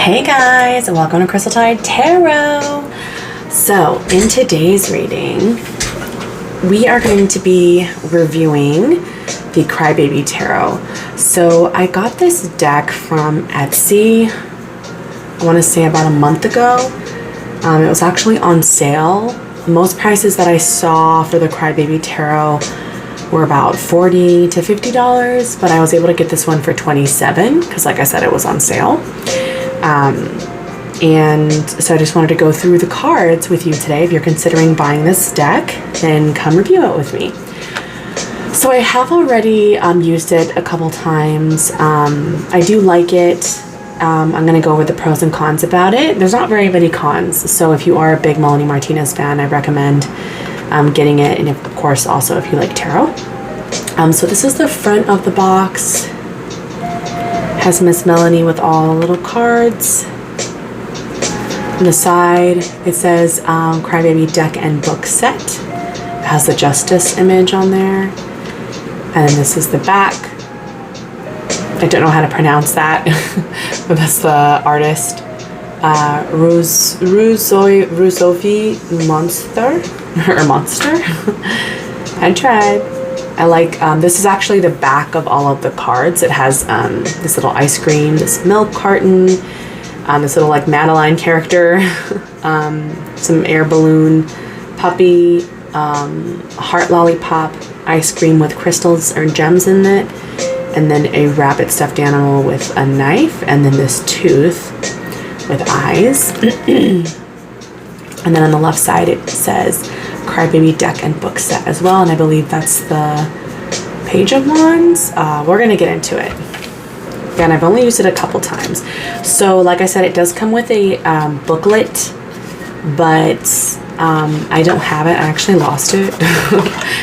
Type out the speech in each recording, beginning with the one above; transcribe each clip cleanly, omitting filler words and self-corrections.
Hey guys, and welcome to Crystal Tide Tarot. So, in today's reading, we are going to be reviewing the Crybaby Tarot. So, I got this deck from Etsy, I want to say about a month ago. It was actually on sale. Most prices that I saw for the Crybaby Tarot were about $40 to $50, but I was able to get this one for $27 because, like I said, it was on sale. And so I just wanted to go through the cards with you today. If you're considering buying this deck, then come review it with me. So I have already used it a couple times. I do like it. I'm going to go over the pros and cons about it. There's not very many cons, so if you are a big Melanie Martinez fan, I recommend getting it, and of course also if you like tarot. So this is the front of the box. Has Miss Melanie with all the little cards. On the side it says Crybaby Deck and Book Set. It has the Justice image on there. And this is the back. I don't know how to pronounce that, but that's the artist. Ruzofi Monster. I tried. I like, this is actually the back of all of the cards. It has this little ice cream, this milk carton, this little like Madeline character, some air balloon, puppy, heart lollipop, ice cream with crystals or gems in it, and then a rabbit stuffed animal with a knife, and then this tooth with eyes. And then on the left side it says Crybaby Deck and Book Set as well, and I believe that's the Page of Wands. We're gonna get into it. Again, I've only used it a couple times. So like I said, it does come with a booklet, but I don't have it. I actually lost it.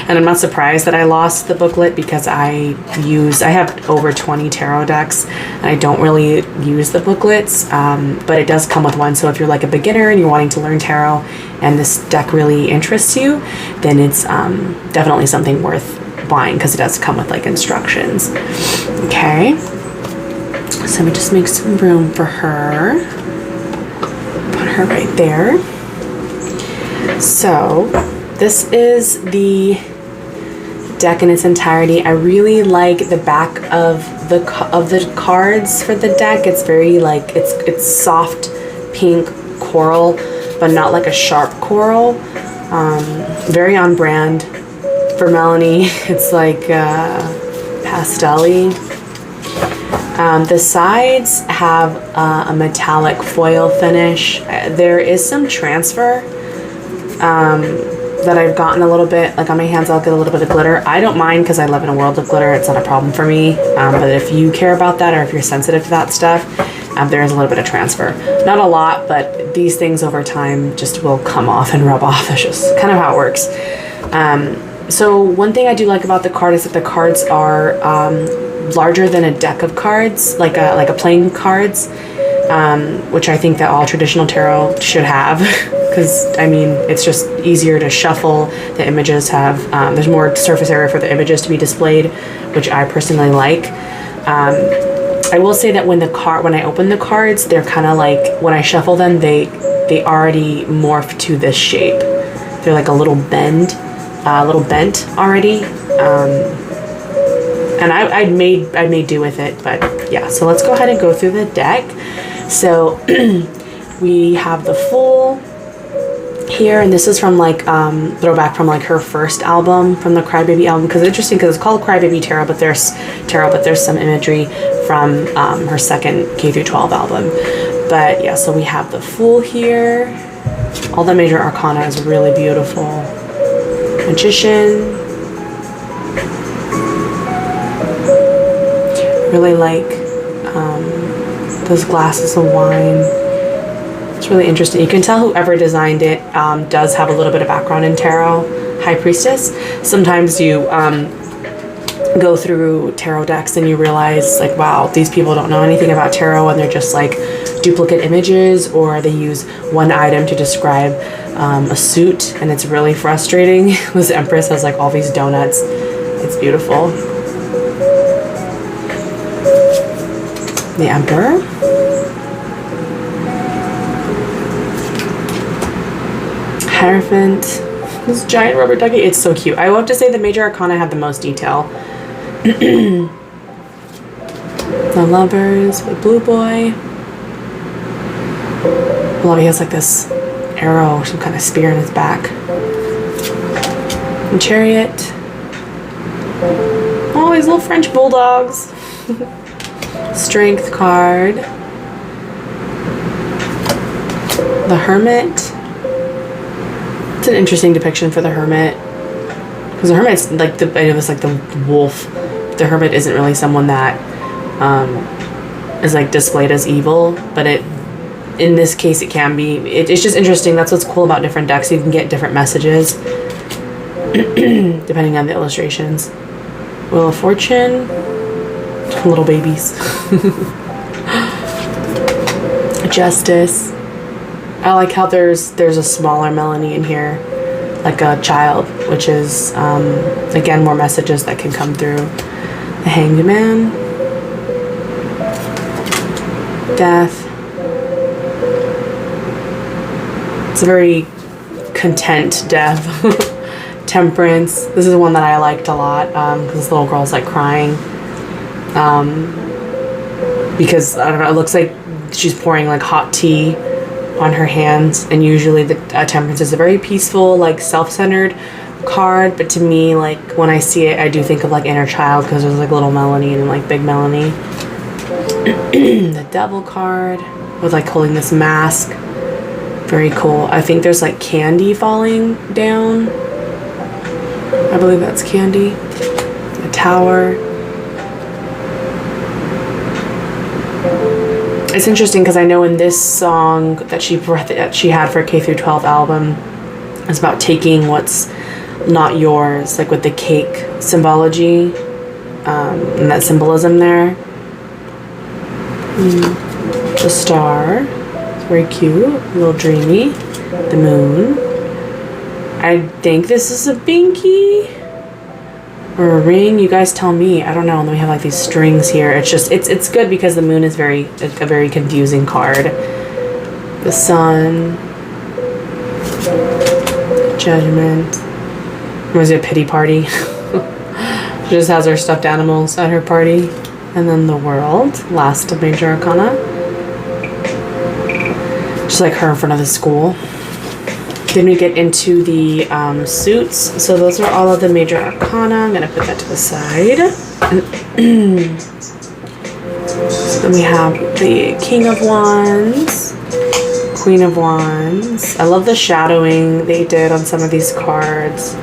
And I'm not surprised that I lost the booklet because I have over 20 tarot decks and I don't really use the booklets, but it does come with one. So if you're like a beginner and you're wanting to learn tarot and this deck really interests you, then it's definitely something worth buying because it does come with like instructions. Okay, so let me just make some room for her. Put her right there. So this is the deck in its entirety. I really like the back of the cards for the deck. It's very like it's soft pink coral, but not like a sharp coral. Very on brand for Melanie. It's like pastel-y. The sides have a metallic foil finish. There is some transfer that I've gotten a little bit, like on my hands I'll get a little bit of glitter. I don't mind because I live in a world of glitter. It's not a problem for me, but if you care about that or if you're sensitive to that stuff, there is a little bit of transfer. Not a lot, but these things over time just will come off and rub off. That's just kind of how it works. So one thing I do like about the card is that the cards are larger than a deck of cards, like a playing cards, which I think that all traditional tarot should have. Because, I mean, it's just easier to shuffle. The images have, there's more surface area for the images to be displayed, which I personally like. I will say that when I open the cards, they're kind of like, when I shuffle them, they already morph to this shape. They're like a little bent already. And I may do with it, but yeah. So let's go ahead and go through the deck. So we have the full here, and this is from like throwback from like her first album, from the Crybaby album, because it's interesting because it's called Crybaby Tarot, but there's some imagery from her second K-12 album. But yeah, so we have the full here. All the major arcana is really beautiful. Magician. Really like those glasses of wine. It's really interesting. You can tell whoever designed it does have a little bit of background in tarot. High Priestess. Sometimes you go through tarot decks and you realize like, wow, these people don't know anything about tarot and they're just like duplicate images, or they use one item to describe a suit, and it's really frustrating. This Empress has like all these donuts. It's beautiful. The Emperor. Hierophant. This giant rubber ducky. It's so cute. I will have to say the Major Arcana had the most detail. The Lovers with Blue Boy. Well, he has like this arrow, some kind of spear in his back. And Chariot. Oh, these little French bulldogs. Strength card. The Hermit. It's an interesting depiction for the Hermit. Because the Hermit's like I know it's like the wolf. The Hermit isn't really someone that is like displayed as evil, but in this case it can be. It's just interesting. That's what's cool about different decks. You can get different messages depending on the illustrations. Wheel of Fortune. Little babies. Justice. I like how there's a smaller Melanie in here, like a child, which is again more messages that can come through. The Hanged Man. Death. It's a very content death. Temperance. This is one that I liked a lot because this little girl's like crying. Because I don't know, it looks like she's pouring like hot tea on her hands, and usually the Temperance is a very peaceful, like self-centered card, but to me, like when I see it, I do think of like inner child because there's like little Melanie and like big Melanie. The Devil card with like holding this mask, very cool. I think there's like candy falling down. I believe that's candy. The Tower. It's interesting because I know in this song that she had for K through 12 album, it's about taking what's not yours, like with the cake symbology and that symbolism there. The Star, it's very cute, a little dreamy. The Moon. I think this is a binky or a ring. You guys tell me. I don't know. And then we have like these strings here. It's just it's good because the Moon is a very confusing card. The Sun. Judgment. Reminds me of Pity Party. She just has her stuffed animals at her party. And then the World, last of Major Arcana. Just like her in front of the school. Then we get into the suits. So those are all of the Major Arcana. I'm going to put that to the side. So then we have the King of Wands, Queen of Wands. I love the shadowing they did on some of these cards.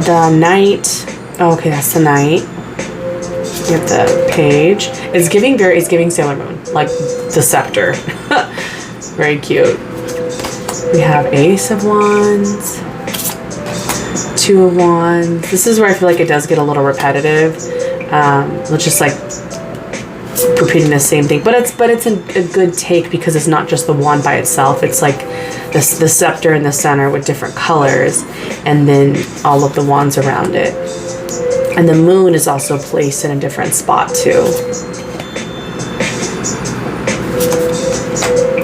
The Knight. Oh, okay, that's the Knight. You have the Page. It's giving Sailor Moon, like the scepter. Very cute. We have Ace of Wands, Two of Wands. This is where I feel like it does get a little repetitive. It's just like repeating the same thing, but it's a good take because it's not just the wand by itself. It's like the scepter in the center with different colors, and then all of the wands around it. And the Moon is also placed in a different spot too.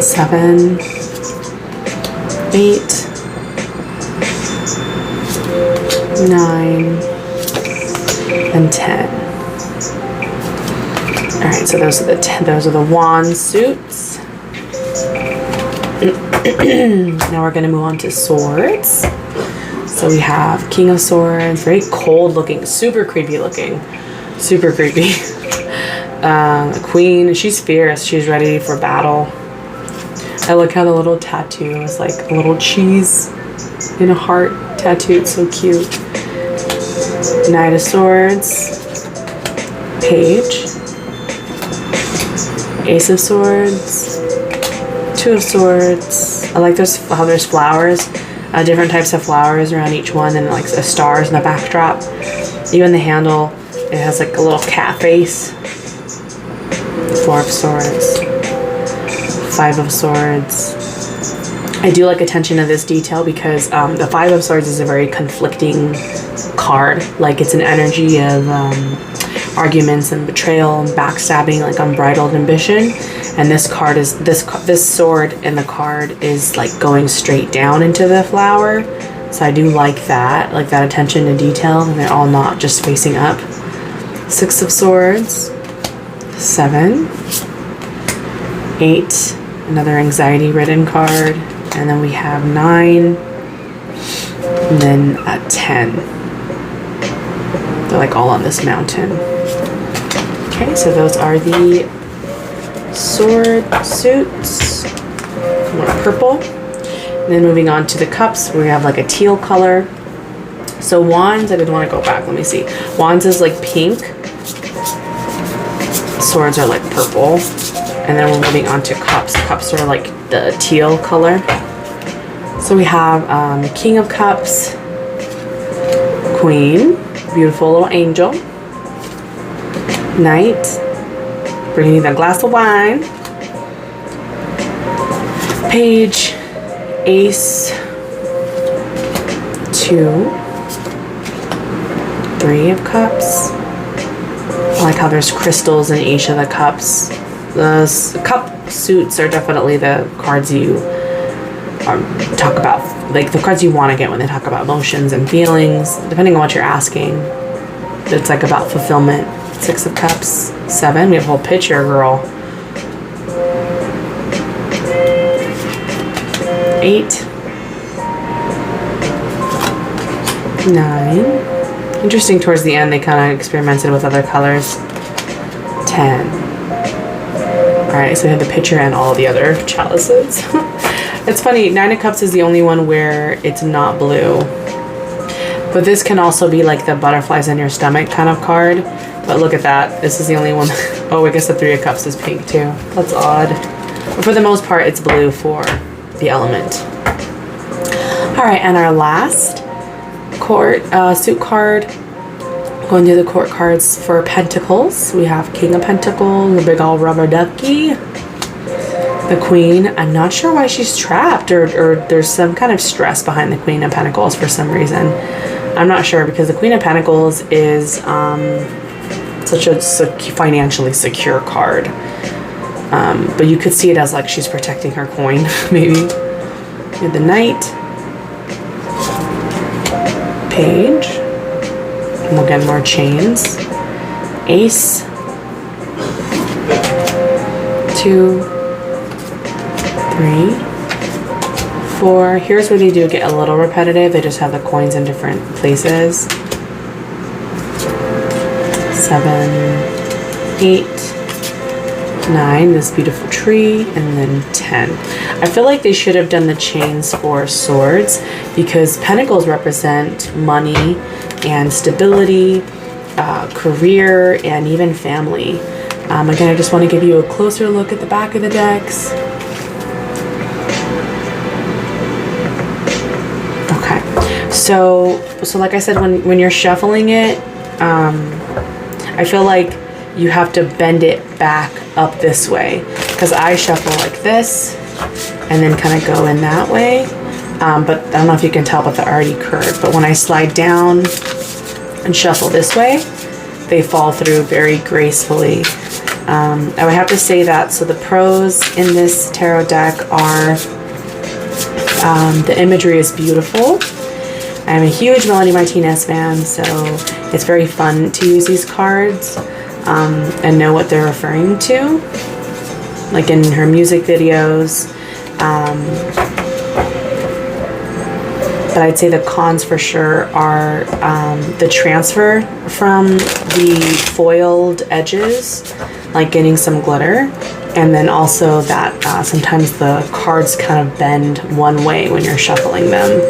7, 8, 9, and 10. All right, so those are the wand suits. Now we're going to move on to swords. So we have King of Swords, very cold looking, super creepy looking, super creepy. Queen, she's fierce, she's ready for battle. I like how the little tattoo is like a little cheese in a heart tattoo. It's so cute. Knight of Swords, Page, Ace of Swords, Two of Swords. I like how there's flowers, different types of flowers around each one, and like stars in the backdrop. Even the handle, it has like a little cat face. 4 of Swords, 5 of Swords. I do like attention to this detail because the 5 of Swords is a very conflicting card. Like it's an energy of arguments and betrayal and backstabbing, like unbridled ambition. And this card is this sword in the card is like going straight down into the flower. So I do like that attention to detail, and they're all not just facing up. 6 of Swords, 7, 8, another anxiety-ridden card, and then we have 9, and then a 10. They're like all on this mountain. Okay, so those are the sword suits. More purple. And then moving on to the cups, we have like a teal color. So wands, I didn't want to go back. Let me see. Wands is like pink. Swords are like purple. And then we're moving on to cups. Cups are like the teal color. So we have King of Cups, Queen, beautiful little angel, Knight, bringing you the glass of wine, Page, Ace, 2, 3 of Cups. I like how there's crystals in each of the cups. The cup suits are definitely the cards you talk about, like the cards you want to get when they talk about emotions and feelings, depending on what you're asking. It's like about fulfillment. 6 of Cups, 7. We have a whole picture, girl. 8, 9. Interesting, towards the end they kind of experimented with other colors. 10. Alright, so we have the pitcher and all the other chalices. It's funny, 9 of Cups is the only one where it's not blue. But this can also be like the butterflies in your stomach kind of card. But look at that, this is the only one. Oh, I guess the 3 of Cups is pink too. That's odd. But for the most part, it's blue for the element. Alright, and our last court suit card, going through the court cards for Pentacles. We have King of Pentacles, the big old rubber ducky, the Queen. I'm not sure why she's trapped, or there's some kind of stress behind the Queen of Pentacles for some reason. I'm not sure, because the Queen of Pentacles is such a financially secure card. But you could see it as like she's protecting her coin, maybe. We have the Knight, Page, and we'll get more chains. Ace, 2, 3, 4. Here's where they do get a little repetitive. They just have the coins in different places. 7, 8, 9, this beautiful tree, and then 10. I feel like they should have done the chains for swords, because pentacles represent money and stability, career, and even family. Again, I just want to give you a closer look at the back of the decks. Okay, so like I said, when you're shuffling it, I feel like you have to bend it back up this way, because I shuffle like this and then kind of go in that way. But I don't know if you can tell, but they're already curved. But when I slide down and shuffle this way, they fall through very gracefully. I would have to say that. So the pros in this tarot deck are the imagery is beautiful. I'm a huge Melanie Martinez fan, so it's very fun to use these cards and know what they're referring to, like in her music videos. But I'd say the cons for sure are the transfer from the foiled edges, like getting some glitter, and then also that sometimes the cards kind of bend one way when you're shuffling them.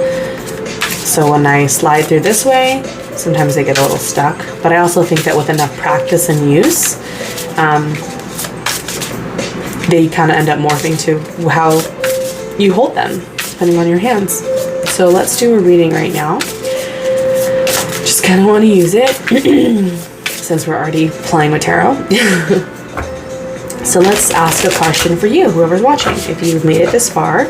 So when I slide through this way, sometimes they get a little stuck. But I also think that with enough practice and use, they kind of end up morphing to how you hold them, depending on your hands. So let's do a reading right now. Just kind of want to use it since we're already playing with tarot. So let's ask a question for you, whoever's watching. If you've made it this far,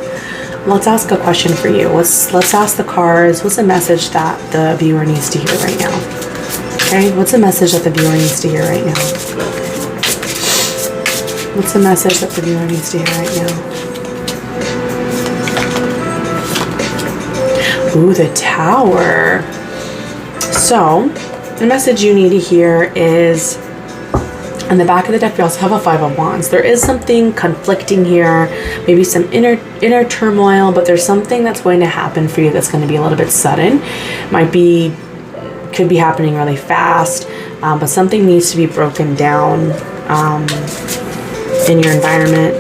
let's ask a question for you. Let's ask the cards, what's the message that the viewer needs to hear right now? Okay, what's the message that the viewer needs to hear right now? What's the message that the viewer needs to hear right now? Ooh, the Tower. So, the message you need to hear is, on the back of the deck, we also have a Five of Wands. There is something conflicting here, maybe some inner turmoil, but there's something that's going to happen for you that's going to be a little bit sudden. Could be happening really fast, but something needs to be broken down in your environment.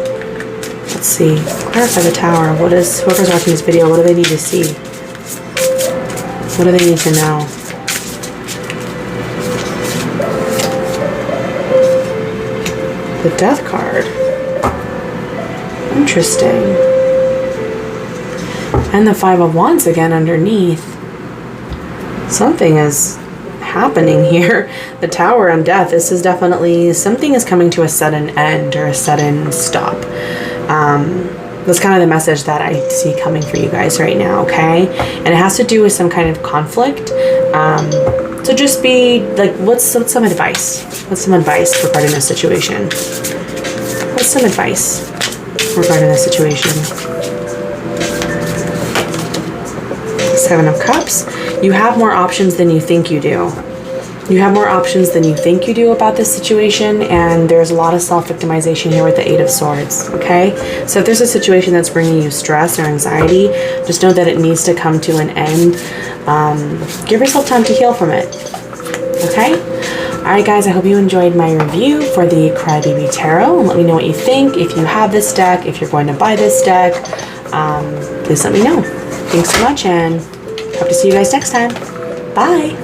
Let's see. Clarify the Tower. Whoever's watching this video, what do they need to see? What do they need to know? The Death card. Interesting. And the Five of Wands again underneath. Something is happening here. The Tower and Death. This is definitely, something is coming to a sudden end or a sudden stop. That's kind of the message that I see coming for you guys right now, okay? And it has to do with some kind of conflict. So just be like, what's some advice? What's some advice regarding this situation? What's some advice regarding this situation? Seven of Cups. You have more options than you think you do. You have more options than you think you do about this situation, and there's a lot of self-victimization here with the Eight of Swords, okay? So if there's a situation that's bringing you stress or anxiety, just know that it needs to come to an end. Give yourself time to heal from it, okay? Alright guys, I hope you enjoyed my review for the Crybaby Tarot. Let me know what you think. If you have this deck, if you're going to buy this deck, please let me know. Thanks so much, and hope to see you guys next time. Bye!